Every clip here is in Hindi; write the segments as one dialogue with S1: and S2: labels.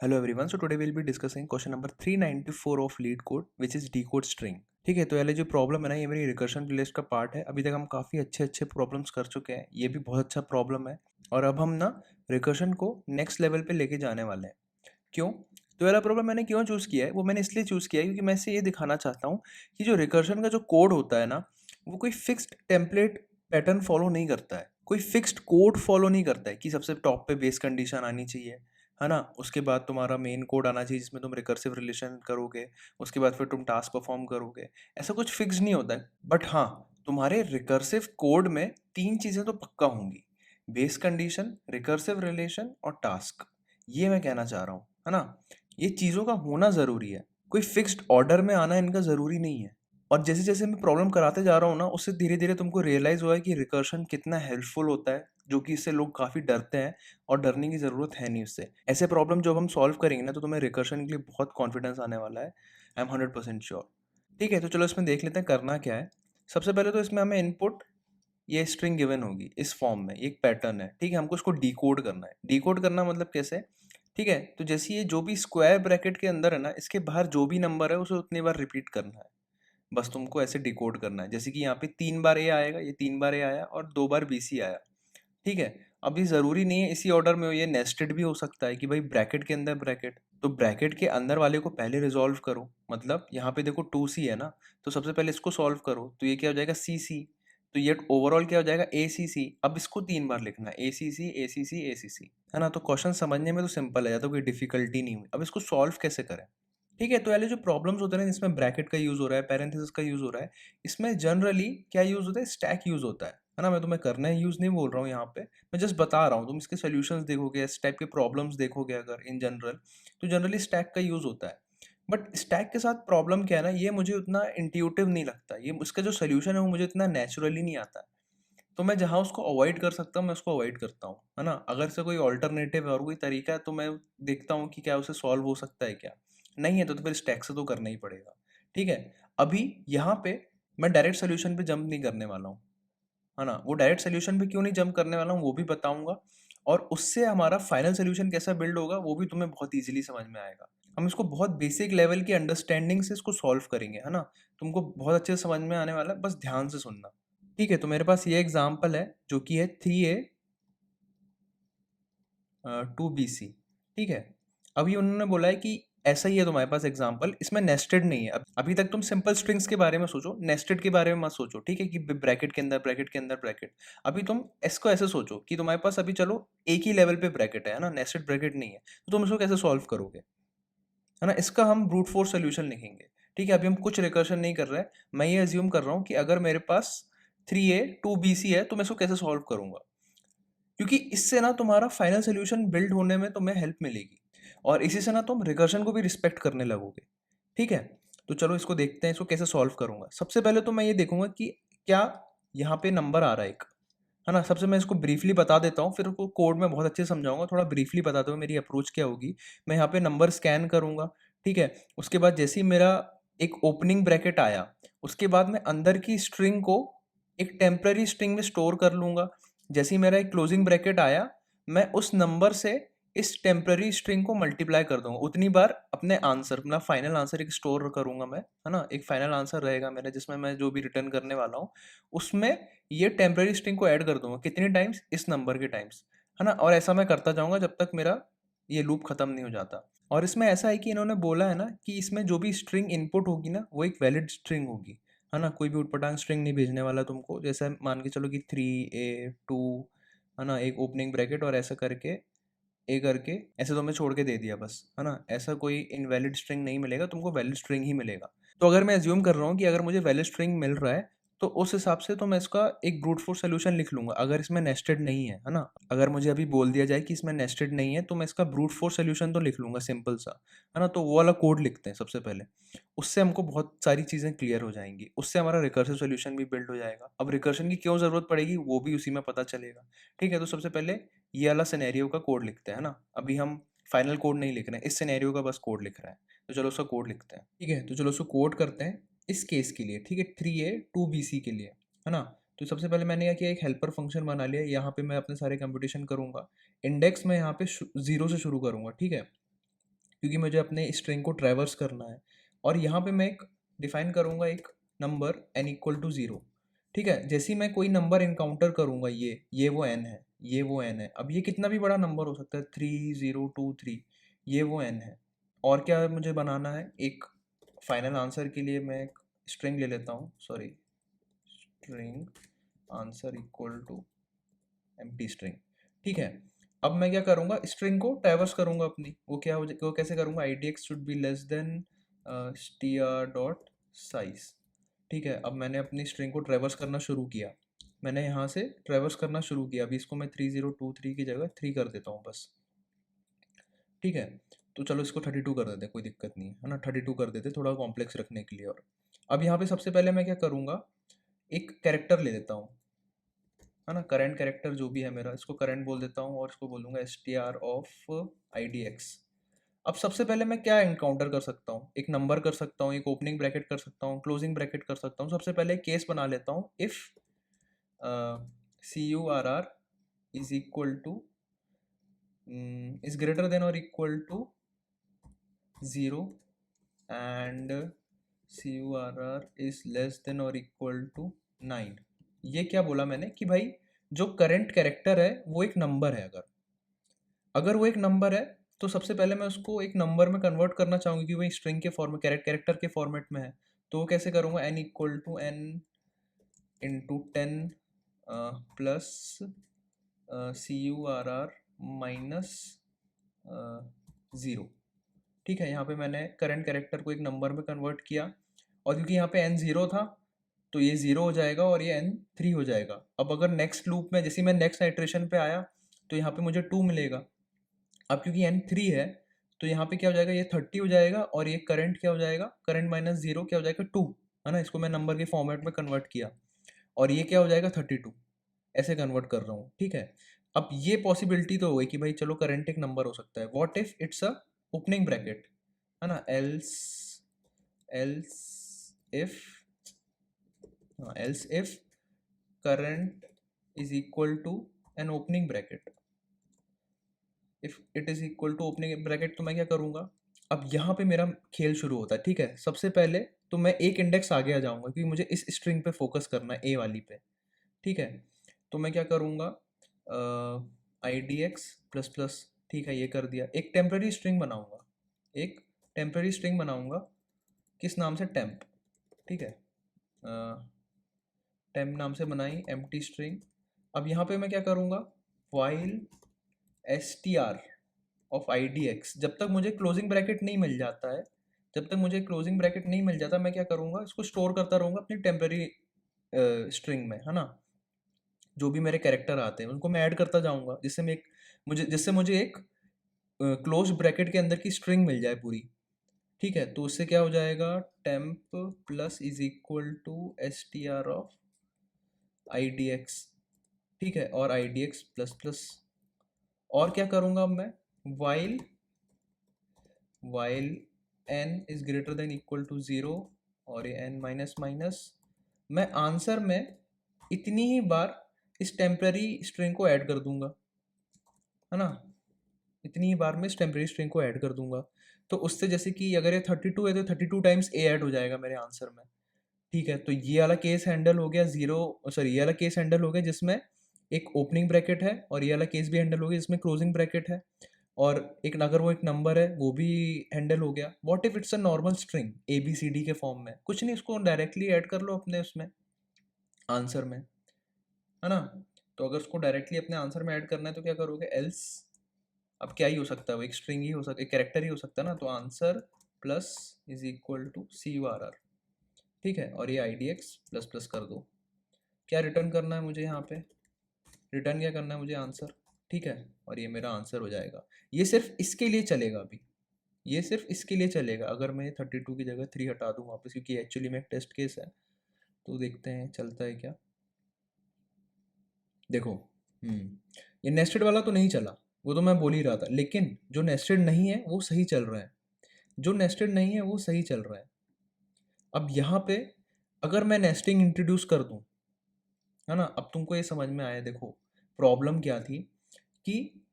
S1: Hello everyone. So today we'll be discussing question number 394 of lead code which is decode string. ठीक है, तो ये जो प्रॉब्लम है ना, ये मेरी रिकर्शन प्लेलिस्ट का पार्ट है। अभी तक हम काफ़ी अच्छे प्रॉब्लम्स कर चुके हैं, ये भी बहुत अच्छा प्रॉब्लम है। और अब हम ना रिकर्शन को नेक्स्ट लेवल पे लेके जाने वाले हैं। क्यों? तो ये वाला प्रॉब्लम मैंने क्यों चूज़ किया है, वो मैंने इसलिए चूज़ किया है क्योंकि मैं इससे ये दिखाना चाहता हूँ कि जो रिकर्शन का जो कोड होता है ना, वो कोई फिक्स्ड टेम्पलेट पैटर्न फॉलो नहीं करता है, कोई फिक्स्ड कोड फॉलो नहीं करता है कि सबसे टॉप पे बेस कंडीशन आनी चाहिए, है ना? उसके बाद तुम्हारा मेन कोड आना चाहिए जिसमें तुम रिकर्सिव रिलेशन करोगे, उसके बाद फिर तुम टास्क परफॉर्म करोगे। ऐसा कुछ फिक्स नहीं होता है। बट हाँ, तुम्हारे रिकर्सिव कोड में 3 चीज़ें तो पक्का होंगी, बेस कंडीशन, रिकर्सिव रिलेशन और टास्क। ये मैं कहना चाह रहा हूँ, है ना? ये चीज़ों का होना ज़रूरी है, कोई फिक्स्ड ऑर्डर में आना इनका ज़रूरी नहीं है। और जैसे-जैसे मैं प्रॉब्लम कराते जा रहा हूँ ना, उससे धीरे-धीरे तुमको रियलाइज़ हुआ है कि रिकर्शन कितना हेल्पफुल होता है, जो कि इससे लोग काफ़ी डरते हैं और डरने की ज़रूरत है नहीं उससे। ऐसे प्रॉब्लम जब हम सॉल्व करेंगे ना, तो तुम्हें रिकर्शन के लिए बहुत कॉन्फिडेंस आने वाला है। I am 100% sure. ठीक है, तो चलो इसमें देख लेते हैं करना क्या है। सबसे पहले तो इसमें हमें इनपुट ये स्ट्रिंग गिवन होगी इस फॉर्म में, ये एक पैटर्न है। ठीक है, हमको इसको डिकोड करना है। डिकोड करना मतलब कैसे? ठीक है, तो जैसे ये जो भी स्क्वायर ब्रैकेट के अंदर है ना, इसके बाहर जो भी नंबर है उसे उतनी बार रिपीट करना है। बस तुमको ऐसे डिकोड करना है। जैसे कि यहाँ पे 3 बार ए आएगा, ये 3 बार ए आया और 2 बार बीसी आया। ठीक है, अभी ज़रूरी नहीं है इसी ऑर्डर में हो, ये नेस्टेड भी हो सकता है कि भाई ब्रैकेट के अंदर ब्रैकेट, तो ब्रैकेट के अंदर वाले को पहले रिजॉल्व करो। मतलब यहाँ पे देखो 2c है ना, तो सबसे पहले इसको सॉल्व करो, तो ये क्या हो जाएगा सी, तो ये ओवरऑल क्या हो जाएगा ACC। अब इसको 3 बार लिखना है, ACC ACC ACC, है ना? तो क्वेश्चन समझने में तो सिंपल है, ज़्यादा कोई डिफिकल्टी नहीं हुई। अब इसको सॉल्व कैसे करें? ठीक है, तो पहले जो प्रॉब्लम्स होते हैं ना, जिसमें ब्रैकेट का यूज़ हो रहा है, पैरेंथेसिस का यूज़ हो रहा है, इसमें जनरली क्या यूज़ होता है? स्टैक यूज़ होता है ना? मैं तुम्हें करना है यूज़ नहीं बोल रहा हूँ यहाँ पे, मैं जस्ट बता रहा हूँ। तुम इसके सॉल्यूशंस देखोगे, इस टाइप के प्रॉब्लम्स देखोगे अगर इन जनरल, तो जनरली स्टैक का यूज़ होता है। बट स्टैक के साथ प्रॉब्लम क्या है ना, ये मुझे उतना इंट्यूटिव नहीं लगता, ये उसका जो सॉल्यूशन है वो मुझे इतना नेचुरली नहीं आता है। तो मैं जहाँ उसको अवॉइड कर सकता हूँ, मैं उसको अवॉइड करता हूँ, है ना? अगर से कोई अल्टरनेटिव है और कोई तरीका है, तो मैं देखता हूँ कि क्या उसे सॉल्व हो सकता है क्या? नहीं है तो फिर स्टैक से तो करना ही पड़ेगा। ठीक है? अभी यहाँ पे मैं डायरेक्ट सॉल्यूशन पे जंप नहीं करने वाला हूँ, है ना? वो डायरेक्ट सॉल्यूशन पे क्यों नहीं जंप करने वाला हूँ, वो भी बताऊँगा। और उससे हमारा फाइनल सॉल्यूशन कैसा बिल्ड होगा, वो भी तुम्हें बहुत ईज़िली समझ में आएगा। हम इसको बहुत बेसिक लेवल की अंडरस्टैंडिंग से इसको सॉल्व करेंगे, है ना? तुमको बहुत अच्छे से समझ में आने वाला है, बस ध्यान से सुनना। ठीक है, तो मेरे पास ये एग्जांपल है जो कि है 3a 2bc। ठीक है, अभी उन्होंने बोला है कि ऐसा ही है तुम्हारे पास एग्जांपल, इसमें नेस्टेड नहीं है। अभी तक तुम सिंपल स्ट्रिंग्स के बारे में सोचो, नेस्टेड के बारे में मत सोचो। ठीक है, कि ब्रैकेट के अंदर ब्रैकेट के अंदर ब्रैकेट। अभी तुम इसको ऐसे सोचो कि तुम्हारे पास अभी चलो एक ही लेवल पे ब्रैकेट है ना, नेस्टेड ब्रैकेट नहीं है, तो तुम इसको कैसे सॉल्व करोगे, है ना? इसका हम ब्रूट फोर्स सोल्यूशन लिखेंगे। ठीक है, अभी हम कुछ रिकर्शन नहीं कर रहे हैं। मैं ये अज्यूम कर रहा हूँ कि अगर मेरे पास 3a 2bc है, तो मैं इसको कैसे सॉल्व करूंगा, क्योंकि इससे ना तुम्हारा फाइनल सोल्यूशन बिल्ड होने में तुम्हें हेल्प मिलेगी और इसी से ना तुम रिकर्शन को भी रिस्पेक्ट करने लगोगे। ठीक है, तो चलो इसको देखते हैं, इसको कैसे सॉल्व करूंगा। सबसे पहले तो मैं ये देखूंगा कि क्या यहाँ पे नंबर आ रहा है एक, है ना? सबसे मैं इसको ब्रीफली बता देता हूँ, फिर उसको कोड में बहुत अच्छे से समझाऊंगा। थोड़ा ब्रीफली बताते हुए मेरी अप्रोच क्या होगी। मैं यहाँ पे नंबर स्कैन करूंगा। ठीक है, उसके बाद जैसे ही मेरा एक ओपनिंग ब्रैकेट आया, उसके बाद मैं अंदर की स्ट्रिंग को एक टेम्पररी स्ट्रिंग में स्टोर कर लूंगा। जैसे ही मेरा एक क्लोजिंग ब्रैकेट आया, मैं उस नंबर से इस टेम्पररी स्ट्रिंग को मल्टीप्लाई कर दूंगा उतनी बार, अपने आंसर, अपना फाइनल आंसर एक स्टोर करूंगा मैं, है ना? एक फाइनल आंसर रहेगा मेरा जिसमें मैं जो भी रिटर्न करने वाला हूँ, उसमें ये टेम्पररी स्ट्रिंग को ऐड कर दूंगा कितनी टाइम्स, इस नंबर के टाइम्स, है ना? और ऐसा मैं करता जाऊंगा जब तक मेरा ये लूप खत्म नहीं हो जाता। और इसमें ऐसा है कि इन्होंने बोला है ना कि इसमें जो भी स्ट्रिंग इनपुट होगी ना, वो एक वैलिड स्ट्रिंग होगी, है ना? कोई भी उटपटांग स्ट्रिंग नहीं भेजने वाला तुमको। जैसे मान के चलो कि 3a 2, है ना, एक ओपनिंग ब्रैकेट और ऐसा करके ए करके ऐसे तुम्हें छोड़ के दे दिया बस, है ना? ऐसा कोई इनवैलिड स्ट्रिंग नहीं मिलेगा तुमको, वैलिड स्ट्रिंग ही मिलेगा। तो अगर मैं अज्यूम कर रहा हूँ कि अगर मुझे वैलिड स्ट्रिंग मिल रहा है, तो उस हिसाब से तो मैं इसका एक ब्रूट फोर्स सोल्यूशन लिख लूंगा। अगर इसमें नेस्टेड नहीं है ना? अगर मुझे अभी बोल दिया जाए कि इसमें नेस्टेड नहीं है, तो मैं इसका ब्रूट फोर्स सोल्यूशन तो लिख लूंगा सिंपल सा, है ना? तो वो वाला कोड लिखते हैं सबसे पहले। उससे हमको बहुत सारी चीज़ें क्लियर हो जाएंगी, उससे हमारा रिकर्सिव सोल्यूशन भी बिल्ड हो जाएगा। अब रिकर्शन की क्यों ज़रूरत पड़ेगी, वो भी उसी में पता चलेगा। ठीक है, तो सबसे पहले ये वाला सिनेरियो का कोड लिखते हैं ना। अभी हम फाइनल कोड नहीं लिख रहे हैं, इस सिनेरियो का बस कोड लिख रहा है। तो चलो उसका कोड लिखते हैं। ठीक है, तो चलो उसको कोड करते हैं इस केस के लिए। ठीक है, 3a 2bc के लिए, है ना? तो सबसे पहले मैंने क्या किया, एक हेल्पर फंक्शन बना लिया। यहाँ पे मैं अपने सारे कंप्यूटेशन करूंगा। इंडेक्स में यहाँ पे 0 से शुरू करूंगा। ठीक है, क्योंकि मुझे अपने स्ट्रिंग को ट्रैवर्स करना है। और यहाँ पे मैं एक डिफाइन करूँगा एक नंबर n इक्वल टू 0। ठीक है, जैसे ही मैं कोई नंबर इनकाउंटर करूँगा, ये वो n है, ये वो n है। अब ये कितना भी बड़ा नंबर हो सकता है, 3 0 2 3, ये वो n है। और क्या मुझे बनाना है, एक फाइनल आंसर के लिए मैं एक स्ट्रिंग ले लेता हूँ, sorry, string answer equal to empty string. ठीक है, अब मैं क्या करूँगा, स्ट्रिंग को ट्रैवर्स करूँगा अपनी। वो कैसे करूँगा, idx should be less than str dot size. ठीक है, अब मैंने अपनी स्ट्रिंग को ट्रैवर्स करना शुरू किया, मैंने यहाँ से ट्रैवर्स करना शुरू किया। अभी इसको मैं 3023 की जगह 3 कर देता हूँ बस। ठीक है, तो चलो इसको 32 कर देते हैं, कोई दिक्कत नहीं है ना, 32 कर देते थोड़ा कॉम्प्लेक्स रखने के लिए। और अब यहाँ पे सबसे पहले मैं क्या करूँगा, एक कैरेक्टर ले लेता हूँ, है ना, करंट कैरेक्टर जो भी है मेरा, इसको करंट बोल देता हूँ और इसको बोलूँगा str ऑफ idx। अब सबसे पहले मैं क्या एनकाउंटर कर सकता हूँ, एक नंबर कर सकता हूँ, एक ओपनिंग ब्रैकेट कर सकता हूँ, क्लोजिंग ब्रैकेट कर सकता हूँ। सबसे पहले एक केस बना लेता हूँ, if curr is equal to is greater than or equal to 0 and curr is less than or equal to 9। ये क्या बोला मैंने कि भाई जो करंट कैरेक्टर है वो एक नंबर है। अगर वो एक नंबर है तो सबसे पहले मैं उसको एक नंबर में कन्वर्ट करना चाहूँगी, कि वो स्ट्रिंग के फॉर्मेट, कैरेक्टर के फॉर्मेट में है। तो वो कैसे करूँगा, n equal to n into 10 plus curr minus 0। ठीक है, यहाँ पे मैंने करंट कैरेक्टर को एक नंबर में कन्वर्ट किया, और क्योंकि यहाँ पे n 0 था तो ये 0 हो जाएगा और ये n 3 हो जाएगा। अब अगर नेक्स्ट लूप में, जैसे मैं नेक्स्ट आइट्रेशन पे आया तो यहाँ पे मुझे 2 मिलेगा। अब क्योंकि n 3 है तो यहाँ पे क्या हो जाएगा, ये 30 हो जाएगा, और ये करंट क्या हो जाएगा, करंट माइनस 0 क्या हो जाएगा, 2, है ना। इसको मैं नंबर के फॉर्मेट में कन्वर्ट किया, और ये क्या हो जाएगा 32, ऐसे कन्वर्ट कर रहा हूँ। ठीक है, अब ये पॉसिबिलिटी तो हो गई कि भाई चलो करंट एक नंबर हो सकता है। What if it's a opening bracket, है ना, else else if else if current is equal to an opening bracket, if it is equal to opening bracket, तो मैं क्या करूँगा, अब यहाँ पे मेरा खेल शुरू होता है। ठीक है, सबसे पहले तो मैं एक इंडेक्स आगे आ जाऊँगा, क्योंकि मुझे इस स्ट्रिंग पे फोकस करना है, ए वाली पे। ठीक है, तो मैं क्या करूँगा, idx प्लस प्लस, ठीक है, ये कर दिया। एक टेम्पररी स्ट्रिंग बनाऊँगा, एक टेम्पररी स्ट्रिंग बनाऊँगा, किस नाम से, टेम्प। ठीक है, टेम्प नाम से बनाई एम्प्टी स्ट्रिंग। अब यहाँ पे मैं क्या करूँगा, वाइल str ऑफ idx, जब तक मुझे क्लोजिंग ब्रैकेट नहीं मिल जाता है, जब तक मुझे क्लोजिंग ब्रैकेट नहीं मिल जाता, मैं क्या करूँगा, इसको स्टोर करता रहूँगा अपनी टेम्पररी स्ट्रिंग में, है ना। जो भी मेरे कैरेक्टर आते हैं उनको मैं ऐड करता जाऊँगा, जिससे मुझे एक क्लोज ब्रैकेट के अंदर की स्ट्रिंग मिल जाए पूरी। ठीक है, तो उससे क्या हो जाएगा, temp plus is equal to str of idx। ठीक है, और idx प्लस प्लस। और क्या करूँगा अब मैं, while while n is greater than equal to 0 और ये n माइनस माइनस, मैं आंसर में इतनी ही बार इस टेम्पररी स्ट्रिंग को ऐड कर दूंगा, है ना, इतनी ही बार मैं इस टेम्पररी स्ट्रिंग को ऐड कर दूंगा। तो उससे, जैसे कि अगर ये 32 है तो 32 टाइम्स ए ऐड हो जाएगा मेरे आंसर में। ठीक है, तो ये वाला केस हैंडल हो गया, ये वाला केस हैंडल हो गया जिसमें एक ओपनिंग ब्रैकेट है, और ये वाला केस भी हैंडल हो गया जिसमें क्लोजिंग ब्रैकेट है, और एक अगर वो एक नंबर है वो भी हैंडल हो गया। What if it's a normal string A B C D के फॉर्म में, कुछ नहीं, उसको डायरेक्टली ऐड कर लो अपने उसमें आंसर में, है ना। तो अगर उसको डायरेक्टली अपने आंसर में ऐड करना है तो क्या करोगे, एल्स, अब क्या ही हो सकता है, वो एक स्ट्रिंग ही हो सकता है, एक कैरेक्टर ही हो सकता है ना। तो answer plus is equal to curr। ठीक है, और ये idx प्लस प्लस कर दो। क्या रिटर्न करना है मुझे, यहाँ पे रिटर्न क्या करना है मुझे, आंसर। ठीक है, और ये मेरा आंसर हो जाएगा। ये सिर्फ इसके लिए चलेगा अभी, ये सिर्फ इसके लिए चलेगा। अगर मैं 32 की जगह 3 हटा दूँ वापस, क्योंकि एक्चुअली में एक टेस्ट केस है, तो देखते हैं चलता है क्या। देखो, ये नेस्टेड वाला तो नहीं चला, वो तो मैं बोल ही रहा था, लेकिन जो नेस्टेड नहीं है वो सही चल रहा है, जो नेस्टेड नहीं है वो सही चल रहा है। अब यहाँ पे अगर मैं नेस्टिंग इंट्रोड्यूस कर दूँ, है ना, अब तुमको ये समझ में आया। देखो प्रॉब्लम क्या थी, कि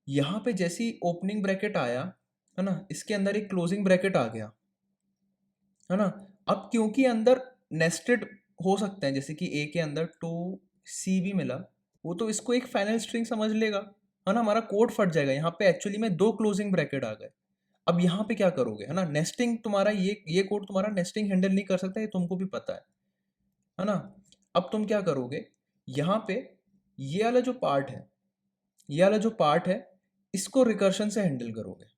S1: यहाँ पे जैसी ओपनिंग ब्रैकेट आया है ना, इसके अंदर एक क्लोजिंग ब्रैकेट आ गया, है ना। अब क्योंकि अंदर नेस्टेड हो सकते हैं, जैसे कि ए के अंदर टू सी भी मिला, वो तो इसको एक फाइनल स्ट्रिंग समझ लेगा, है ना, हमारा कोड फट जाएगा। यहाँ पे एक्चुअली में दो क्लोजिंग ब्रैकेट आ गए। अब यहाँ पे क्या करोगे, है ना, नेस्टिंग तुम्हारा ये कोड तुम्हारा नेस्टिंग हैंडल नहीं कर सकता, ये तुमको भी पता है ना। अब तुम क्या करोगे, यहाँ पे ये वाला जो पार्ट है, ये वाला जो पार्ट है, इसको रिकर्शन से हैंडल करोगे।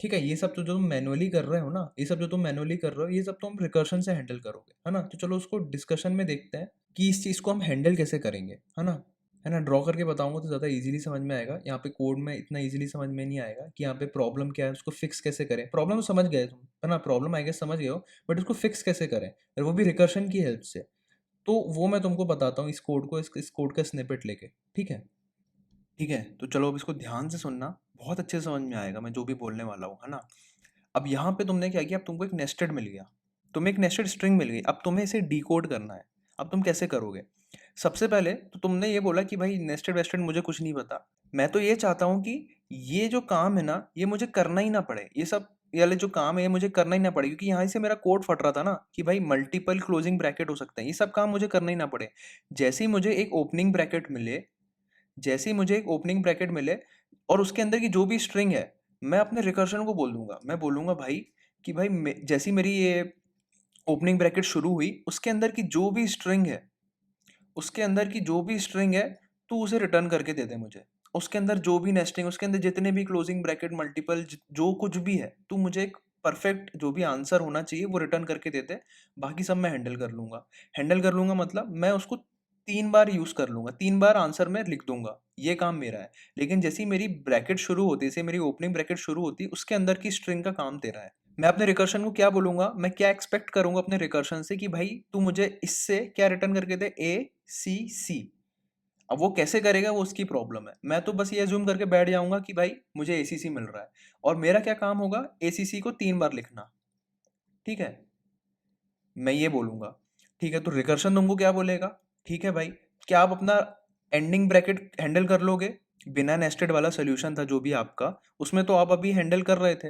S1: ठीक है, ये सब तो जो तुम मैनुअली कर रहे हो ना, ये सब जो तुम मैनुअली कर रहे हो, ये सब तुम रिकर्शन से हैंडल करोगे, है ना। तो चलो उसको डिस्कशन में देखते हैं कि इस चीज़ को हम हैंडल कैसे करेंगे, है ना। ड्रॉ करके बताऊंगा तो ज़्यादा इजीली समझ में आएगा, यहाँ पे कोड में इतना इजीली समझ में नहीं आएगा कि यहाँ पे प्रॉब्लम क्या है, उसको फिक्स कैसे करें। प्रॉब्लम तो समझ गए तुम, है ना, प्रॉब्लम आई गेस समझ गए हो, बट उसको फिक्स कैसे करें, और वो भी रिकर्शन की हेल्प से। तो वो मैं तुमको बताता हूँ इस कोड को, इस कोड का स्निपेट लेके। ठीक है, ठीक है, तो चलो अब इसको ध्यान से सुनना, बहुत अच्छे से समझ में आएगा मैं जो भी बोलने वाला हूँ, है ना। अब यहाँ पे तुमने क्या किया, अब तुमको एक नेस्टेड मिल गया, तुम्हें एक नेस्टेड स्ट्रिंग मिल गई, अब तुम्हें इसे डिकोड करना है। अब तुम कैसे करोगे, सबसे पहले तो तुमने ये बोला कि भाई नेस्टेड वेस्टेड मुझे कुछ नहीं पता, मैं तो ये चाहता हूँ कि ये जो काम है ना, ये मुझे करना ही ना पड़े, ये सब ये वाले जो काम है ये मुझे करना ही ना पड़े, क्योंकि यहाँ से मेरा कोड फट रहा था ना कि भाई मल्टीपल क्लोजिंग ब्रैकेट हो सकते हैं, ये सब काम मुझे करना ही ना पड़े। जैसे ही मुझे एक ओपनिंग ब्रैकेट मिले, जैसे ही मुझे एक ओपनिंग ब्रैकेट मिले और उसके अंदर की जो भी स्ट्रिंग है, मैं अपने रिकर्शन को बोल दूंगा, मैं बोलूंगा भाई कि भाई जैसी मेरी ये ओपनिंग ब्रैकेट शुरू हुई, उसके अंदर की जो भी स्ट्रिंग है, उसके अंदर की जो भी स्ट्रिंग है, तू उसे रिटर्न करके दे दे मुझे। उसके अंदर जो भी नेस्टिंग, उसके अंदर जितने भी क्लोजिंग ब्रैकेट मल्टीपल जो कुछ भी है, तू मुझे एक परफेक्ट जो भी आंसर होना चाहिए वो रिटर्न करके दे दे। बाकी सब मैं हैंडल कर लूंगा। हैंडल कर लूंगा मतलब मैं उसको 3 बार यूज कर लूंगा, 3 बार आंसर में लिख दूंगा, ये काम मेरा है। लेकिन जैसी मेरी ब्रैकेट शुरू होती है, जैसे मेरी ओपनिंग ब्रैकेट शुरू होती है, उसके अंदर की स्ट्रिंग का काम तेरा है। मैं अपने रिकर्शन को क्या बोलूंगा, मैं क्या एक्सपेक्ट करूंगा अपने रिकर्शन से कि भाई तू मुझे इससे क्या रिटर्न करके दे, ए सी सी। अब वो कैसे करेगा वो उसकी प्रॉब्लम है, मैं तो बस ये अज्यूम करके बैठ जाऊंगा कि भाई मुझे एसीसी मिल रहा है, और मेरा क्या काम होगा, एसीसी को 3 बार लिखना। ठीक है, मैं ये बोलूंगा। ठीक है, तो रिकर्शन तुमको क्या बोलेगा, ठीक है भाई, क्या आप अपना एंडिंग ब्रैकेट हैंडल कर लोगे, बिना नेस्टेड वाला सोल्यूशन था जो भी आपका, उसमें तो आप अभी हैंडल कर रहे थे।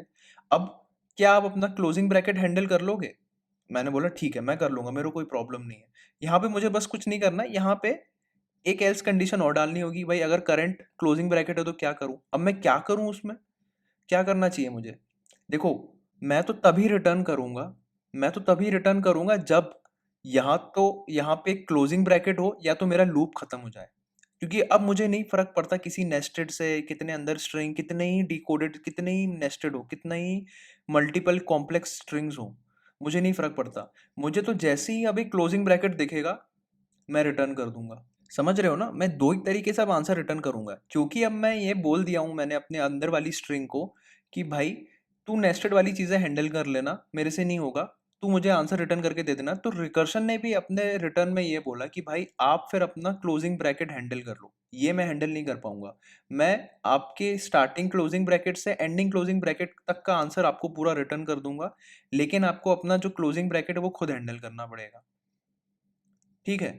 S1: अब क्या आप अपना क्लोजिंग ब्रैकेट हैंडल कर लोगे, मैंने बोला ठीक है मैं कर लूंगा, मेरे को कोई प्रॉब्लम नहीं है। यहाँ पे मुझे बस कुछ नहीं करना, यहाँ पे एक एल्स कंडीशन और डालनी होगी, भाई अगर करंट क्लोजिंग ब्रैकेट है तो क्या करूं। अब मैं क्या करूं, उसमें क्या करना चाहिए मुझे, देखो, मैं तो तभी रिटर्न करूंगा, मैं तो तभी रिटर्न करूंगा जब यहाँ पे क्लोजिंग ब्रैकेट हो या तो मेरा लूप खत्म हो जाए। क्योंकि अब मुझे नहीं फर्क पड़ता किसी नेस्टेड से कितने अंदर स्ट्रिंग, कितने ही डिकोडेड, कितने ही नेस्टेड हो, कितना ही मल्टीपल कॉम्प्लेक्स स्ट्रिंग्स हो, मुझे नहीं फर्क पड़ता। मुझे तो जैसे ही अभी क्लोजिंग ब्रैकेट दिखेगा मैं रिटर्न कर दूंगा। समझ रहे हो ना, मैं दो ही तरीके से अब आंसर रिटर्न करूंगा, क्योंकि अब मैं ये बोल दिया हूं मैंने अपने अंदर वाली स्ट्रिंग को कि भाई तू नेस्टेड वाली चीजें हैंडल कर लेना, मेरे से नहीं होगा, तू मुझे आंसर रिटर्न करके दे देना। तो रिकर्शन ने भी अपने रिटर्न में ये बोला कि भाई आप फिर अपना क्लोजिंग ब्रैकेट हैंडल कर लो, ये मैं हैंडल नहीं कर पाऊंगा। मैं आपके स्टार्टिंग क्लोजिंग ब्रैकेट से एंडिंग क्लोजिंग ब्रैकेट तक का आंसर आपको पूरा रिटर्न कर दूंगा, लेकिन आपको अपना जो क्लोजिंग ब्रैकेट है वो खुद हैंडल करना पड़ेगा। ठीक है,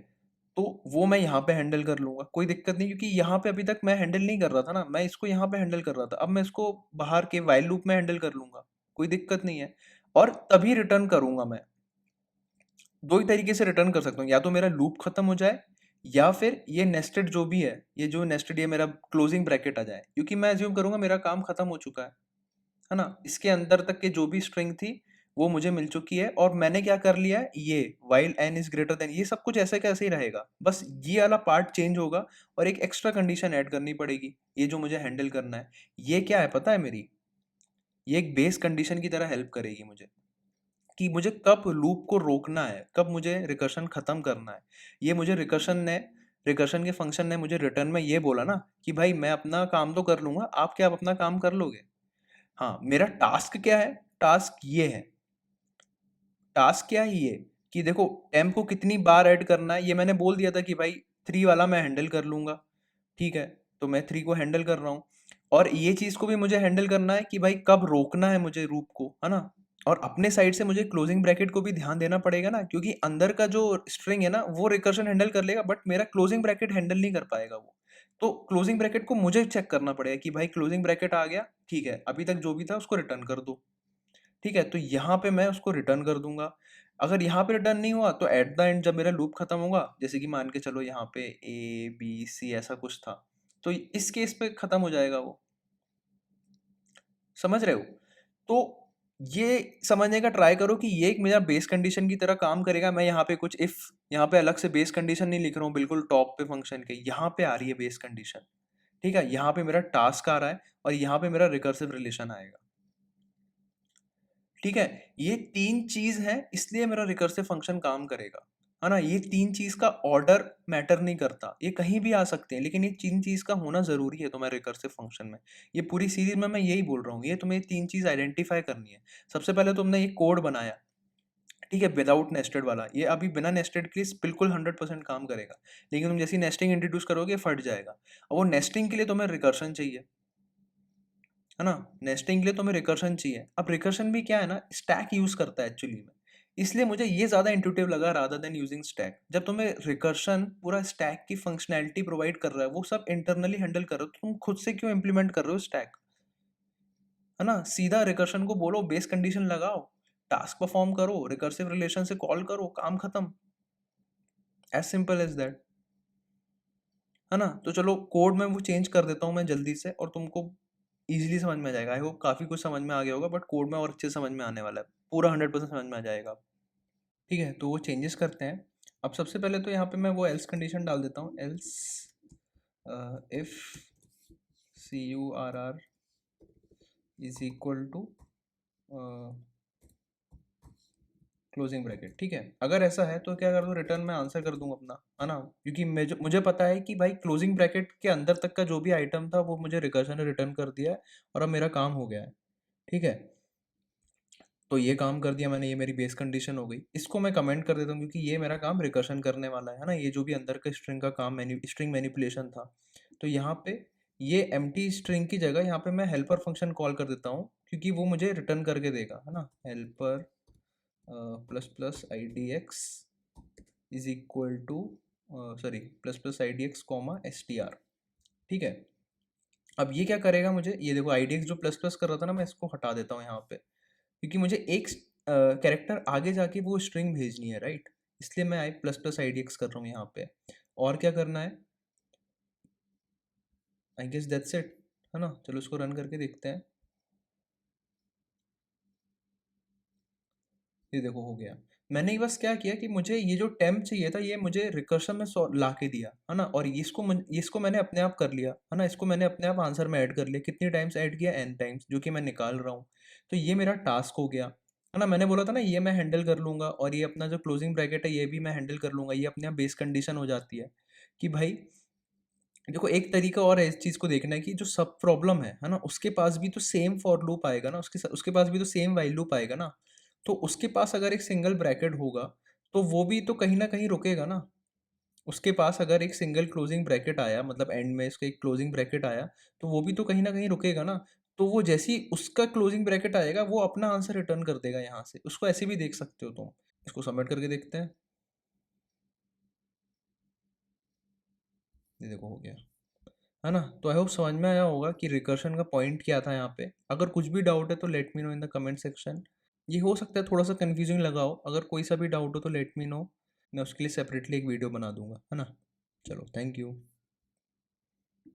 S1: तो वो मैं यहाँ पे हैंडल कर लूंगा, कोई दिक्कत नहीं, क्योंकि यहाँ पे अभी तक मैं हैंडल नहीं कर रहा था ना, मैं इसको यहाँ पे हैंडल कर रहा था, अब मैं इसको बाहर के वाइल लूप में हैंडल कर लूंगा, कोई दिक्कत नहीं है। और तभी रिटर्न करूंगा मैं, दो ही तरीके से रिटर्न कर सकता हूँ, या तो मेरा लूप खत्म हो जाए, या फिर ये नेस्टेड जो भी है, ये जो नेस्टेड ये मेरा क्लोजिंग ब्रैकेट आ जाए, क्योंकि मैं अज्यूम करूंगा मेरा काम खत्म हो चुका है ना, इसके अंदर तक के जो भी स्ट्रिंग थी वो मुझे मिल चुकी है, और मैंने क्या कर लिया है, ये while N is greater than, ये सब कुछ ऐसे कैसे ही रहेगा, बस ये वाला पार्ट चेंज होगा, और एक एक्स्ट्रा कंडीशन ऐड करनी पड़ेगी, ये जो मुझे हैंडल करना है। ये क्या है पता है मेरी, ये एक बेस कंडीशन की तरह हेल्प करेगी मुझे, कि मुझे कब लूप को रोकना है, कब मुझे रिकर्शन खत्म करना है। ये मुझे रिकर्शन के फंक्शन ने मुझे रिटर्न में ये बोला ना कि भाई मैं अपना काम तो कर लूंगा, आप क्या आप अपना काम कर लोगे। हाँ, मेरा टास्क क्या है, टास्क ये है, टास्क क्या है ये, कि देखो टेम्प को कितनी बार ऐड करना है, ये मैंने बोल दिया था कि भाई 3 वाला मैं हैंडल कर लूंगा। ठीक है, तो मैं 3 को हैंडल कर रहा हूँ, और ये चीज को भी मुझे हैंडल करना है कि भाई कब रोकना है मुझे लूप को, है ना। और अपने साइड से मुझे क्लोजिंग ब्रैकेट को भी ध्यान देना पड़ेगा ना, क्योंकि अंदर का जो स्ट्रिंग है ना वो रिकर्शन हैंडल कर लेगा, बट मेरा क्लोजिंग ब्रैकेट हैंडल नहीं कर पाएगा वो। तो क्लोजिंग ब्रैकेट को मुझे चेक करना पड़ेगा कि भाई क्लोजिंग ब्रैकेट आ गया, ठीक है, अभी तक जो भी था उसको रिटर्न कर दो, ठीक है, तो यहाँ पे मैं उसको रिटर्न कर दूंगा। अगर यहाँ पे रिटर्न नहीं हुआ तो एट द एंड जब मेरा लूप खत्म होगा, जैसे कि मान के चलो यहाँ पे ए बी सी ऐसा कुछ था, तो इस केस पे खत्म हो जाएगा वो, समझ रहे हो? तो ये समझने का ट्राई करो कि ये एक मेरा बेस कंडीशन की तरह काम करेगा। मैं यहाँ पे कुछ इफ यहाँ पे अलग से बेस कंडीशन नहीं लिख रहा हूँ, बिल्कुल टॉप पे फंक्शन के यहाँ पे आ रही है बेस कंडीशन, ठीक है, यहाँ पे मेरा टास्क आ रहा है और यहाँ पे मेरा रिकर्सिव रिलेशन आएगा, ठीक है। ये तीन चीज है, इसलिए मेरा रिकर्सिव फंक्शन काम करेगा, है ना। ये तीन चीज का ऑर्डर मैटर नहीं करता, ये कहीं भी आ सकते हैं, लेकिन ये तीन चीज का होना जरूरी है तुम्हारे रिकर्सिव फंक्शन में। ये पूरी सीरीज में मैं यही बोल रहा हूँ, ये तुम्हें तीन चीज आइडेंटिफाई करनी है। सबसे पहले तुमने ये कोड बनाया, ठीक है, विदाउट नेस्टेड वाला, ये अभी बिना नेस्टेड के लिए बिल्कुल 100% काम करेगा, लेकिन तुम जैसी नेस्टिंग इंट्रोड्यूस करोगे फट जाएगा। और वो नेस्टिंग के लिए तुम्हें रिकर्शन चाहिए, है ना। नेस्टिंग के लिए तुम्हें रिकर्शन चाहिए। अब रिकर्शन भी क्या है ना, स्टैक यूज करता है एक्चुअली में, इसलिए मुझे ये ज्यादा इंट्यूटिव लगा रादर देन यूजिंग स्टैक। जब तुम्हें रिकर्शन पूरा स्टैक की फंक्शनैलिटी प्रोवाइड कर रहा है, वो सब इंटरनली हैंडल कर रहे हो, तो तुम खुद से क्यों इंप्लीमेंट कर रहे हो स्टैक, है ना। सीधा रिकर्शन को बोलो बेस कंडीशन लगाओ, टास्क परफॉर्म करो, रिकर्सिव रिलेशन से कॉल करो, काम खत्म, एज सिंपल एज दैट, है ना। तो चलो कोड में वो चेंज कर देता हूँ मैं जल्दी से, और तुमको इजीली समझ में आ जाएगा। आई होप काफी कुछ समझ में आ गया होगा, बट कोड में और अच्छे से समझ में आने वाला है, पूरा 100% समझ में आ जाएगा। ठीक है, तो वो चेंजेस करते हैं। अब सबसे पहले तो यहाँ पे मैं वो एल्स कंडीशन डाल देता हूँ, else if CURR is equal to closing bracket, ठीक है। अगर ऐसा है तो क्या कर दो, रिटर्न में आंसर कर दूंगा अपना, है ना, क्योंकि मुझे पता है कि भाई क्लोजिंग ब्रैकेट के अंदर तक का जो भी आइटम था वो मुझे रिकर्शन ने रिटर्न कर दिया है, और अब मेरा काम हो गया है, ठीक है। तो ये काम कर दिया मैंने, ये मेरी बेस कंडीशन हो गई। इसको मैं कमेंट कर देता हूँ क्योंकि ये मेरा काम रिकर्शन करने वाला है ना, ये जो भी अंदर का स्ट्रिंग का काम स्ट्रिंग मैनिपुलेशन था। तो यहाँ पे ये एम्प्टी स्ट्रिंग की जगह यहाँ पे मैं हेल्पर फंक्शन कॉल कर देता हूँ, क्योंकि वो मुझे रिटर्न करके देगा, है ना। Helper plus plus I D X is equal to sorry plus plus I D X comma STR, ठीक है। अब ये क्या करेगा, मुझे ये देखो आई डी एक्स जो प्लस प्लस कर रहा था ना, मैं इसको हटा देता हूँ यहाँ पे, क्योंकि मुझे एक कैरेक्टर आगे जाके वो स्ट्रिंग भेजनी है, राइट। इसलिए मैं I plus plus I D X कर रहा हूँ यहाँ पे। और क्या करना है, आई गेस दैट्स इट, है ना। चलो इसको रन करके देखते हैं। ये देखो हो गया। मैंने बस क्या किया कि मुझे ये जो टेम्प चाहिए था, ये मुझे रिकर्शन में ला के दिया, है ना। और इसको मैंने अपने आप कर लिया, है ना। इसको मैंने अपने आप आंसर में ऐड कर लिया। कितनी टाइम्स ऐड किया, n टाइम्स, जो कि मैं निकाल रहा हूँ। तो ये मेरा टास्क हो गया, है ना। मैंने बोला था ना ये मैं हैंडल कर लूंगा, और ये अपना जो क्लोजिंग ब्रैकेट है ये भी मैं हैंडल कर लूंगा। ये अपने आप बेस कंडीशन हो जाती है कि भाई देखो, एक तरीका और है इस चीज को देखना है कि जो सब प्रॉब्लम है ना, उसके पास भी तो सेम फॉर लूप आएगा ना, उसके पास भी तो सेम वाइल लूप आएगा ना। तो उसके पास अगर एक सिंगल ब्रैकेट होगा तो वो भी तो कहीं ना कहीं रुकेगा ना। उसके पास अगर एक सिंगल क्लोजिंग ब्रैकेट आया, मतलब एंड में इसका एक क्लोजिंग ब्रैकेट आया, तो वो भी तो कहीं ना कहीं रुकेगा ना। तो वो जैसी उसका क्लोजिंग ब्रैकेट आएगा वो अपना आंसर रिटर्न कर देगा यहाँ से। उसको ऐसे भी देख सकते हो तुम। इसको सबमिट करके देखते हैं। ये देखो हो गया, है ना। तो आई होप समझ में आया होगा कि रिकर्शन का पॉइंट क्या था यहाँ पे। अगर कुछ भी डाउट है तो let me know in the comment section. ये हो सकता है थोड़ा सा कंफ्यूजिंग लगा हो, अगर कोई सा भी डाउट हो तो लेट मी नो, मैं उसके लिए सेपरेटली एक वीडियो बना दूंगा, है ना। चलो, थैंक यू।